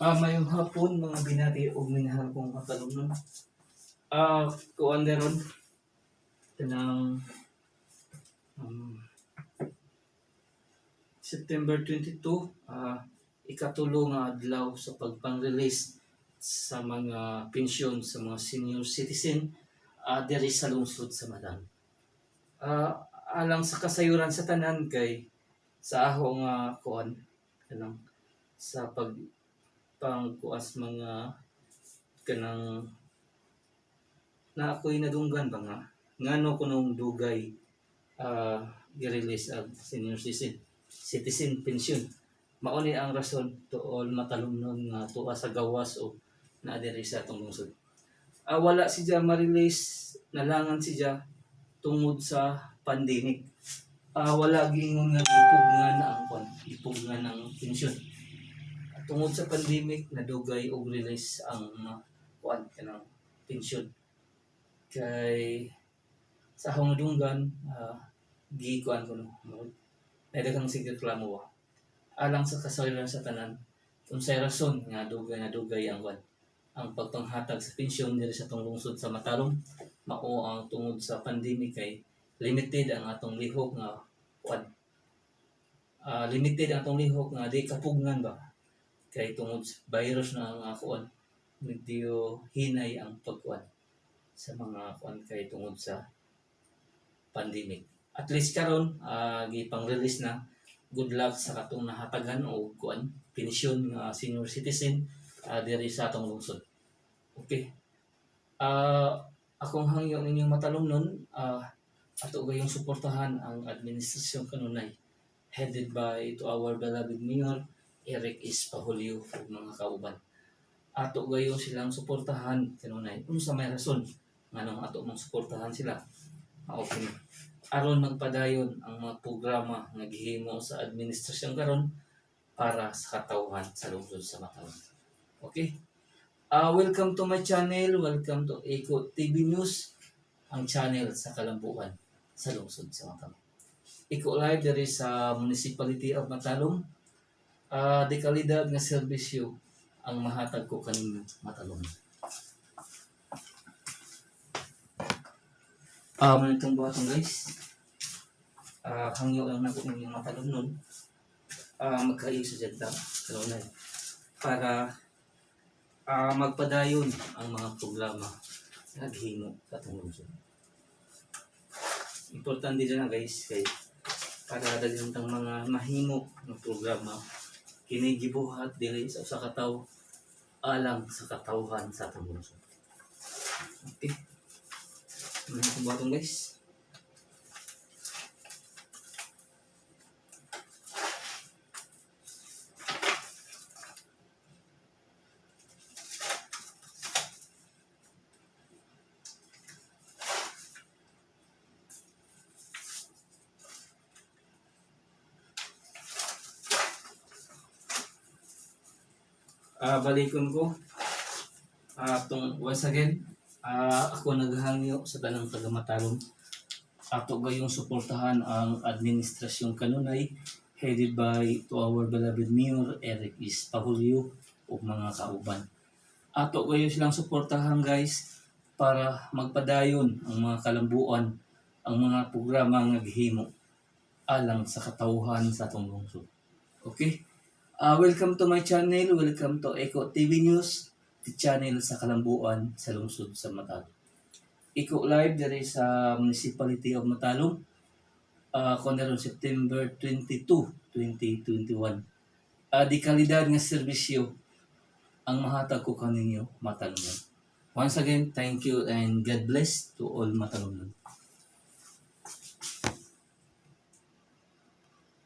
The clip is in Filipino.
Mayong hapon mga binati o minahal kong katalunod. Kuan deron kanang um, September 22, ikatulo nga adlaw sa pagpang-release sa mga pensyon sa mga senior citizen diri sa lungsod sa Madan. Alang sa kasayuran sa tanan kay sa aho nga kuan kanang sa pangkuas mga kanang na ako'y nadunggan ba nga ngano kunong dugay gi-release ang senior citizen pension. Mao ni ang rason tuol matalumnon nga tuwa sa gawas o naa diri sa atong lungsod. Wala siya ma-release, nalangan siya tungod sa pandemic. Wala giingon nga ipugnan na ang ipugnan ng pensyon. Tungod sa pandemic nadugay og release ang kuan kanang pensyon. Kay sa akong nadunggan gikuan ko no. Daghang sig reklamo ba. Alang sa kasayuran sa tanan, unsay rason nga dugay ang pagpanghatag sa pensyon diri sa atong lungsod sa Matarong mao ang tungod sa pandemic kay limited ang atong lihok nga kuan. Limited ang atong lihok nga di kapugnan ba kay tungod sa virus na nga kuan medyo hinay ang pagkuan sa mga kuan kay tungod sa pandemic. At least karon gipang-release na. Good luck sa katong nahatagan o kuan pensyon nga senior citizen diri sa atong lungsod. Okay. Akong hangyo ninyong matalumnon ato gayong suportahan ang administrasyon kanunay headed by to our beloved Mayor Eric Espahulio ug mga kauban. Ato gayong silang suportahan kanunay unsa may rason nganong ato mong suportahan sila. Okay. Aron magpadayon ang mga programa nga gihimo sa administrasyon karon para sa katawhan sa lungsod sa Matarong. Okay? Welcome to my channel. Welcome to Eco TV News, ang channel sa kalambuan sa lungsod sa Matarong. Eco Live diri sa Municipality of Matarong. Di kalidad nga serbisyo ang mahatag ko kaninyo Matarong. Itong buhaton guys. Hangyo lang na ko yung matalon nun. Magkayo sa jagda. Para magpadayon ang mga programa na naghimo sa itong lungsod. Importante dyan na guys. Kay para dagang tang mga mahimo ng programa kinigibuhat dili sa kataw alang sa katawhan sa itong lungsod. Okay. Itong batong guys. Balikon ko once again ako naghangyo sa tanang taga Matarong ato gayong suportahan ang administrasyon kanunay headed by to our beloved Mayor Eric Espahulio ug mga kauban. Ato gayon silang suportahan guys para magpadayon ang mga kalambuan ang mga programa nga gihimo alang sa katawhan sa atong lungsod. Okay? Welcome to my channel. Welcome to Eco TV News, the channel sa kalambuan sa lungsod sa Matarong. Eco Live diri sa Municipality of Matarong. Kunaron September 22, 2021. Di kalidad nga serbisyo ang mahatag ko kaninyo Matarong. Once again, thank you and God bless to all Matarong.